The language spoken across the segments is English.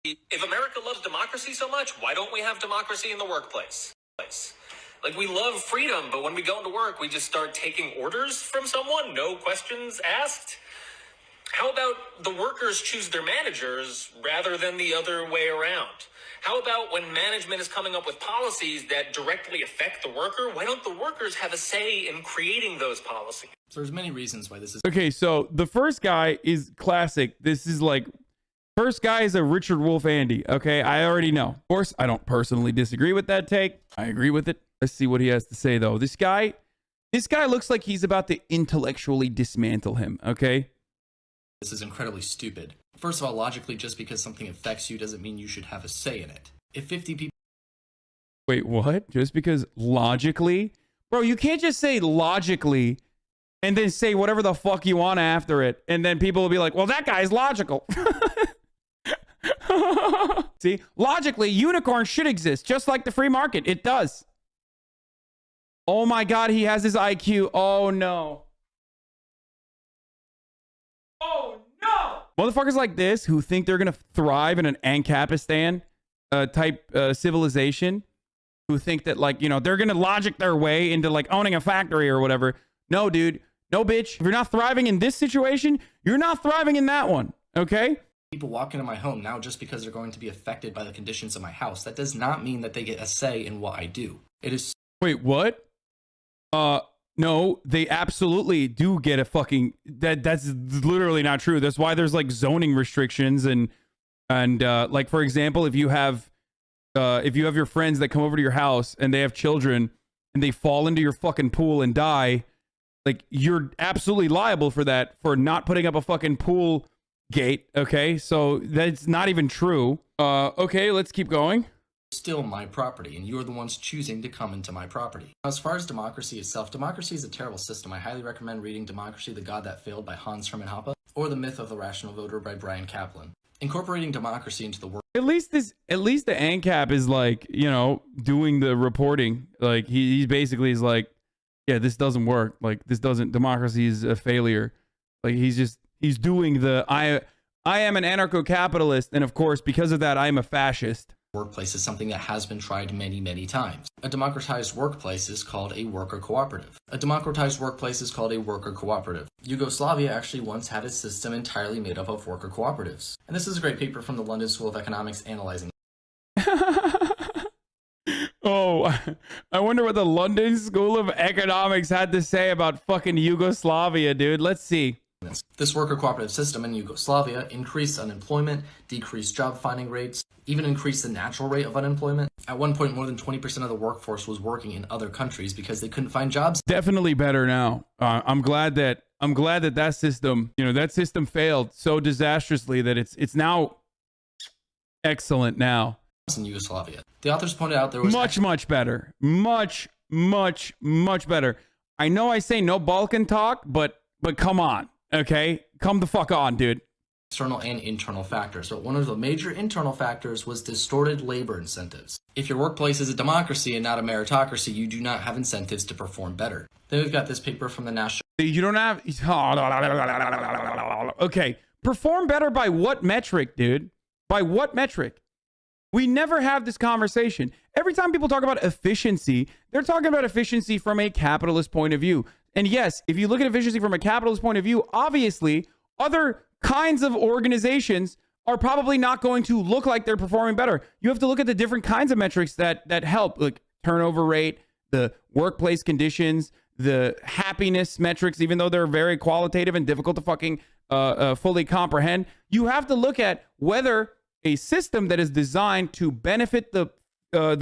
If America loves democracy so much, why don't we have democracy in the workplace? Like, we love freedom, but when we go into work, we just start taking orders from someone, no questions asked. How about the workers choose their managers rather than the other way around? How about when management is coming up with policies that directly affect the worker, why don't the workers have a say in creating those policies? So there's many reasons why this is. Okay, so the first guy is classic. This is like, first guy is a Richard Wolf Andy. Okay, I already know. Of course, I don't personally disagree with that take. I agree with it. Let's see what he has to say, though. This guy looks like he's about to intellectually dismantle him. Okay. This is incredibly stupid. First of all, logically, just because something affects you doesn't mean you should have a say in it. If 50 people... Wait, what? Just because logically? Bro, you can't just say logically and then say whatever the fuck you want after it. And then people will be like, well, that guy's logical. See? Logically, unicorns should exist, just like the free market. It does. Oh my God, he has his IQ. Oh no. Oh no! Motherfuckers like this who think they're gonna thrive in an Ancapistan type civilization, who think that, like, you know, they're gonna logic their way into like owning a factory or whatever. No, dude. No, bitch. If you're not thriving in this situation, you're not thriving in that one. Okay? People walk into my home now just because they're going to be affected by the conditions of my house. That does not mean that they get a say in what I do. It is... Wait, what? No, they absolutely do get a fucking... That's literally not true. That's why there's like zoning restrictions and like, for example, if you have your friends that come over to your house and they have children and they fall into your fucking pool and die, like, you're absolutely liable for that, for not putting up a fucking pool gate. Okay, so that's not even true. Okay, let's keep going. Still my property, and you're the ones choosing to come into my property. As far as democracy itself, democracy is a terrible system. I highly recommend reading Democracy, the God That Failed by Hans Hermann Hoppe, or The Myth of the Rational Voter by Brian Kaplan. Incorporating democracy into the work. At least the ANCAP is, like, you know, doing the reporting. Like, he basically is like, yeah, this doesn't work. Like, democracy is a failure. Like, he's doing the, I am an anarcho-capitalist, and of course, because of that, I am a fascist. Workplace is something that has been tried many, many times. A democratized workplace is called a worker cooperative. A democratized workplace is called a worker cooperative. Yugoslavia actually once had a system entirely made up of worker cooperatives. And this is a great paper from the London School of Economics analyzing. Oh, I wonder what the London School of Economics had to say about fucking Yugoslavia, dude. Let's see. This worker cooperative system in Yugoslavia increased unemployment, decreased job finding rates, even increased the natural rate of unemployment. At one point, more than 20% of the workforce was working in other countries because they couldn't find jobs. Definitely better now. I'm glad that system, you know, that system failed so disastrously that it's now excellent now. In Yugoslavia. The authors pointed out there was much better. Much better. I know I say no Balkan talk, but come on. Okay, come the fuck on, dude. External and internal factors. So one of the major internal factors was distorted labor incentives. If your workplace is a democracy and not a meritocracy, you do not have incentives to perform better. Then we've got this paper from the National... You don't have... Okay, perform better by what metric, dude? By what metric? We never have this conversation. Every time people talk about efficiency, they're talking about efficiency from a capitalist point of view. And yes, if you look at efficiency from a capitalist point of view, obviously, other kinds of organizations are probably not going to look like they're performing better. You have to look at the different kinds of metrics that help, like turnover rate, the workplace conditions, the happiness metrics, even though they're very qualitative and difficult to fucking fully comprehend. You have to look at whether a system that is designed to benefit the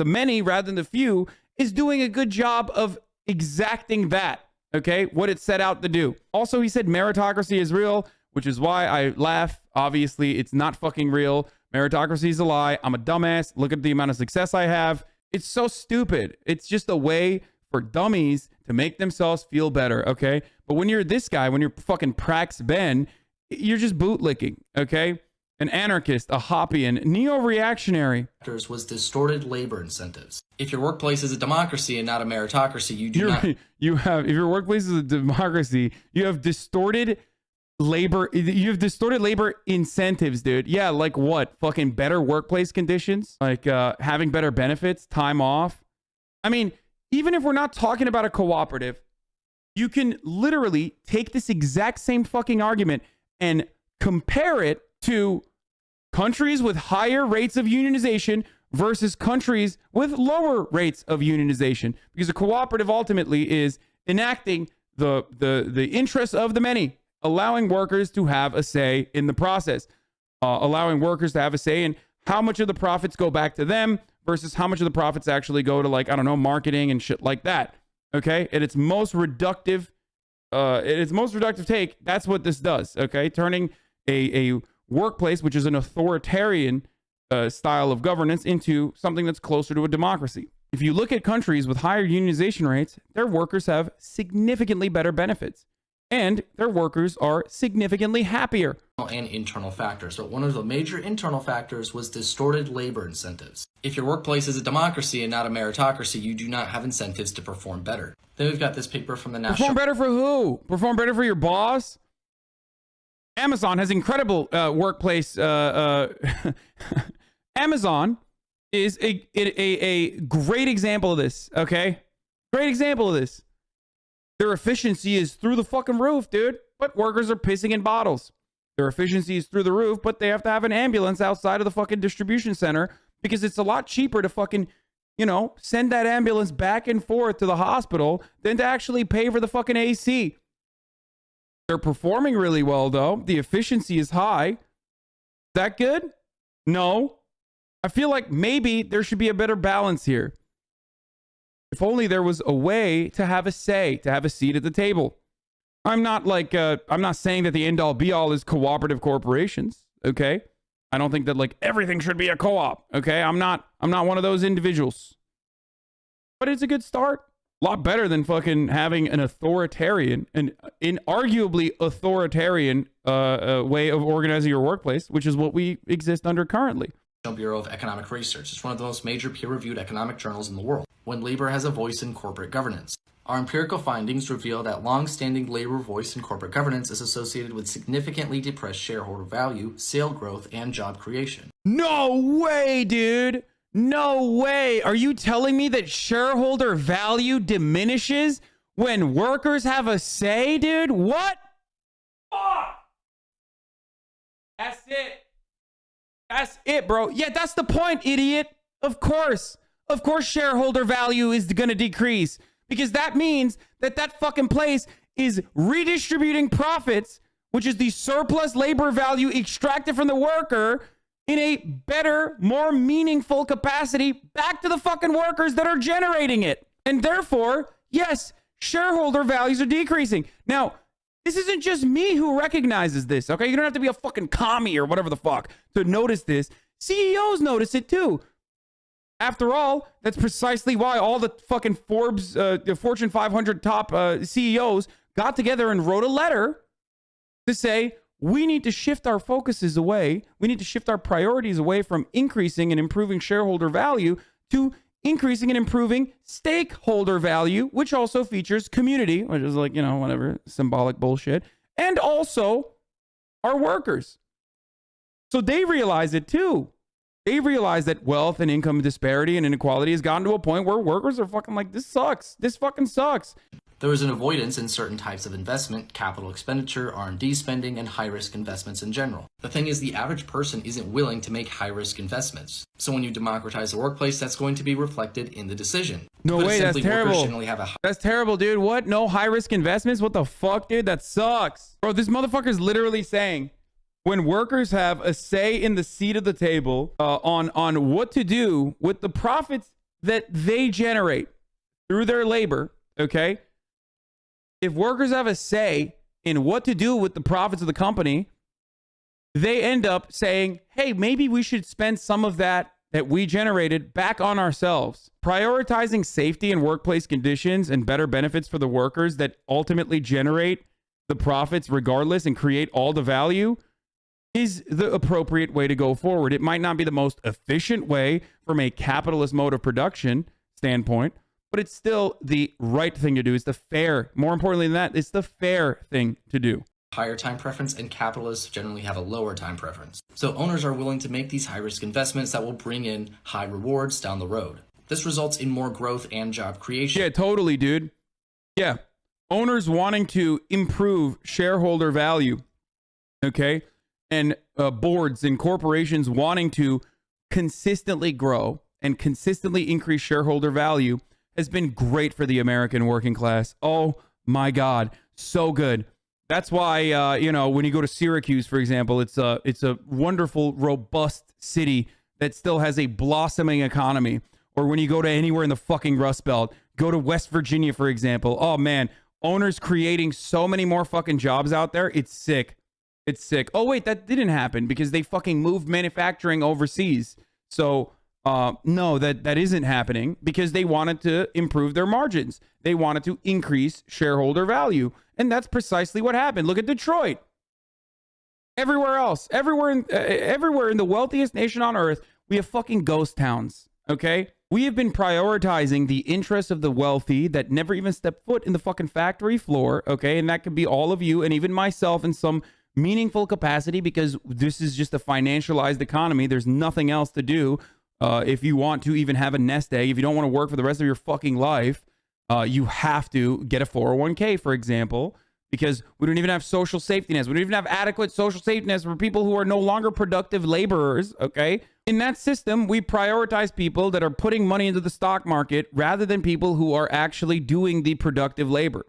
many rather than the few is doing a good job of exacting that. Okay, what it set out to do. Also, he said meritocracy is real, which is why I laugh. Obviously, it's not fucking real. Meritocracy is a lie. I'm a dumbass. Look at the amount of success I have. It's so stupid. It's just a way for dummies to make themselves feel better, okay? But when you're this guy, when you're fucking Prax Ben, you're just bootlicking, okay? An anarchist, a Hoppian, neo-reactionary. Was distorted labor incentives. If your workplace is a democracy and not a meritocracy, you do not... If your workplace is a democracy, you have distorted labor, you have distorted labor incentives, dude. Yeah, like what? Fucking better workplace conditions? Like having better benefits, time off? I mean, even if we're not talking about a cooperative, you can literally take this exact same fucking argument and compare it to countries with higher rates of unionization versus countries with lower rates of unionization. Because a cooperative ultimately is enacting the interests of the many, allowing workers to have a say in the process, allowing workers to have a say in how much of the profits go back to them versus how much of the profits actually go to, like, I don't know, marketing and shit like that. Okay, at its most reductive, take, that's what this does. Okay, turning a workplace, which is an authoritarian style of governance, into something that's closer to a democracy. If you look at countries with higher unionization rates, their workers have significantly better benefits, and their workers are significantly happier. And internal factors. But one of the major internal factors was distorted labor incentives. If your workplace is a democracy and not a meritocracy, you do not have incentives to perform better. Then we've got this paper from the National... Perform better for who? Perform better for your boss? Amazon has incredible workplace... Amazon is a great example of this, okay? Great example of this. Their efficiency is through the fucking roof, dude. But workers are pissing in bottles. Their efficiency is through the roof, but they have to have an ambulance outside of the fucking distribution center because it's a lot cheaper to fucking, you know, send that ambulance back and forth to the hospital than to actually pay for the fucking AC. They're performing really well, though. The efficiency is high. Is that good? No. I feel like maybe there should be a better balance here. If only there was a way to have a say, to have a seat at the table. I'm not saying that the end all be all is cooperative corporations, okay? I don't think that like everything should be a co-op, okay? I'm not one of those individuals. But it's a good start. A lot better than fucking having an authoritarian, an inarguably authoritarian way of organizing your workplace, which is what we exist under currently. Bureau of Economic Research. It's one of the most major peer-reviewed economic journals in the world. When labor has a voice in corporate governance. Our empirical findings reveal that long-standing labor voice in corporate governance is associated with significantly depressed shareholder value, sale growth, and job creation. No way, dude! No way! Are you telling me that shareholder value diminishes when workers have a say, dude? What? Fuck! That's it. That's it, bro. Yeah, that's the point, idiot. Of course. Of course shareholder value is going to decrease because that means that that fucking place is redistributing profits, which is the surplus labor value extracted from the worker, in a better, more meaningful capacity back to the fucking workers that are generating it. And therefore, yes, shareholder values are decreasing. Now, this isn't just me who recognizes this, okay? You don't have to be a fucking commie or whatever the fuck to notice this. CEOs notice it too. After all, that's precisely why all the fucking Forbes, the Fortune 500 top CEOs got together and wrote a letter to say, we need to shift our focuses away. We need to shift our priorities away from increasing and improving shareholder value to increasing and improving stakeholder value, which also features community, which is like, you know, whatever, symbolic bullshit, and also our workers. So they realize it too. They realize that wealth and income disparity and inequality has gotten to a point where workers are fucking like, this sucks. This fucking sucks. There is an avoidance in certain types of investment, capital expenditure, R&D spending, and high-risk investments in general. The thing is, the average person isn't willing to make high-risk investments. So when you democratize the workplace, that's going to be reflected in the decision. No way, that's terrible. That's terrible, dude. What? No high-risk investments? What the fuck, dude? That sucks. Bro, this motherfucker's literally saying, when workers have a say in the seat of the table on what to do with the profits that they generate through their labor, okay? If workers have a say in what to do with the profits of the company, they end up saying, hey, maybe we should spend some of that we generated back on ourselves. Prioritizing safety and workplace conditions and better benefits for the workers that ultimately generate the profits regardless and create all the value is the appropriate way to go forward. It might not be the most efficient way from a capitalist mode of production standpoint, but it's still the right thing to do. It's the fair, more importantly than that, it's the fair thing to do. higher time preference, and capitalists generally have a lower time preference. So owners are willing to make these high-risk investments that will bring in high rewards down the road. This results in more growth and job creation. Yeah, totally, dude. Yeah. Owners wanting to improve shareholder value, okay? And boards and corporations wanting to consistently grow and consistently increase shareholder value has been great for the American working class. Oh my God, so good. That's why, when you go to Syracuse, for example, it's a wonderful, robust city that still has a blossoming economy. Or when you go to anywhere in the fucking Rust Belt, go to West Virginia, for example. Oh man, owners creating so many more fucking jobs out there. It's sick. It's sick. Oh wait, that didn't happen because they fucking moved manufacturing overseas. So no, that isn't happening because they wanted to improve their margins. They wanted to increase shareholder value. And that's precisely what happened. Look at Detroit. Everywhere else, everywhere in the wealthiest nation on earth, we have fucking ghost towns. Okay? We have been prioritizing the interests of the wealthy that never even stepped foot in the fucking factory floor. Okay? And that could be all of you and even myself in some meaningful capacity because this is just a financialized economy. There's nothing else to do. If you want to even have a nest egg, if you don't want to work for the rest of your fucking life, you have to get a 401k, for example, because we don't even have social safety nets. We don't even have adequate social safety nets for people who are no longer productive laborers, okay? In that system, we prioritize people that are putting money into the stock market rather than people who are actually doing the productive labor.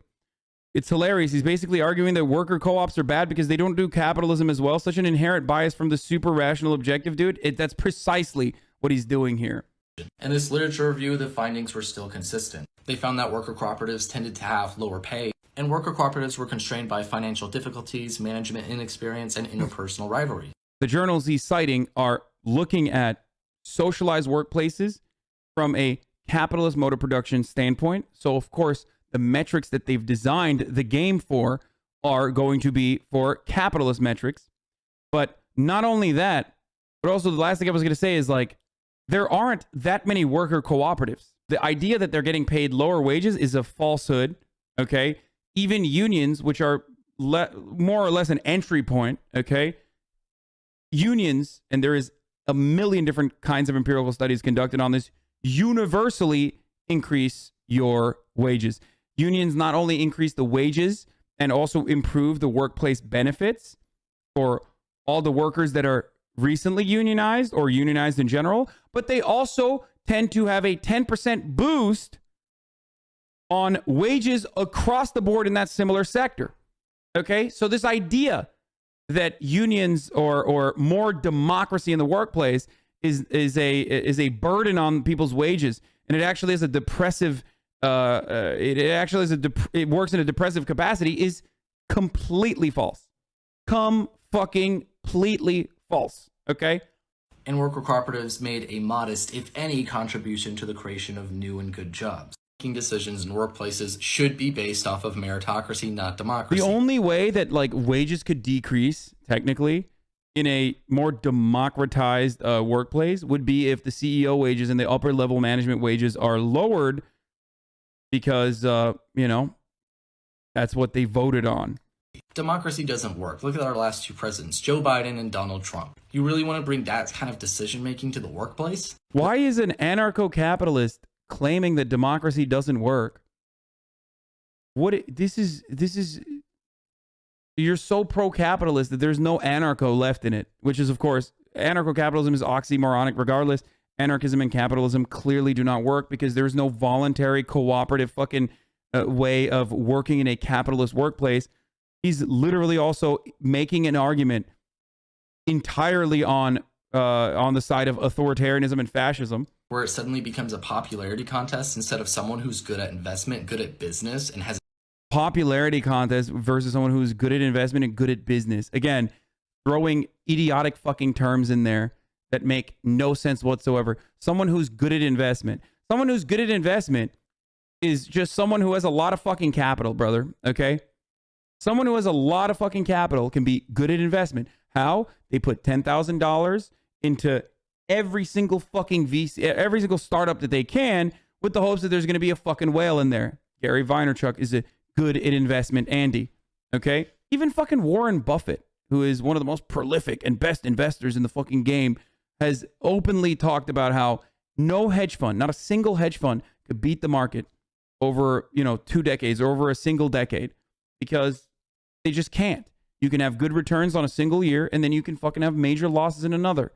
It's hilarious. He's basically arguing that worker co-ops are bad because they don't do capitalism as well. Such an inherent bias from the super rational objective, dude. That's precisely what he's doing here. In this literature review, the findings were still consistent. They found that worker cooperatives tended to have lower pay, and worker cooperatives were constrained by financial difficulties, management inexperience, and interpersonal rivalry. The journals he's citing are looking at socialized workplaces from a capitalist mode of production standpoint. So, of course, the metrics that they've designed the game for are going to be for capitalist metrics. But not only that, but also the last thing I was going to say is like, there aren't that many worker cooperatives. The idea that they're getting paid lower wages is a falsehood, okay? Even unions, which are more or less an entry point, okay? Unions, and there is a million different kinds of empirical studies conducted on this, universally increase your wages. Unions not only increase the wages and also improve the workplace benefits for all the workers that are recently unionized or unionized in general, but they also tend to have a 10% boost on wages across the board in that similar sector. Okay, so this idea that unions or more democracy in the workplace is a burden on people's wages, and it actually is a depressive. It works in a depressive capacity is completely false. Completely false. Okay. And worker cooperatives made a modest, if any, contribution to the creation of new and good jobs. Making decisions in workplaces should be based off of meritocracy, not democracy. The only way that like wages could decrease technically in a more democratized workplace would be if the CEO wages and the upper level management wages are lowered because, that's what they voted on. Democracy doesn't work. Look at our last two presidents, Joe Biden and Donald Trump. You really want to bring that kind of decision making to the workplace? Why is an anarcho-capitalist claiming that democracy doesn't work? This is you're so pro-capitalist that there's no anarcho left in it, which is, of course, anarcho-capitalism is oxymoronic regardless. Anarchism and capitalism clearly do not work because there's no voluntary cooperative fucking way of working in a capitalist workplace. He's literally also making an argument entirely on the side of authoritarianism and fascism, where it suddenly becomes a popularity contest instead of someone who's good at investment, good at business, and has popularity contest versus someone who's good at investment and good at business. Again, throwing idiotic fucking terms in there that make no sense whatsoever. Someone who's good at investment. Someone who's good at investment is just someone who has a lot of fucking capital, brother. Okay? Someone who has a lot of fucking capital can be good at investment. How? They put $10,000 into every single fucking VC, every single startup that they can with the hopes that there's going to be a fucking whale in there. Gary Vaynerchuk is a good at investment Andy. Okay? Even fucking Warren Buffett, who is one of the most prolific and best investors in the fucking game, has openly talked about how no hedge fund, not a single hedge fund, could beat the market over, 2 decades or over a single decade, because they just can't. You can have good returns on a single year, and then you can fucking have major losses in another.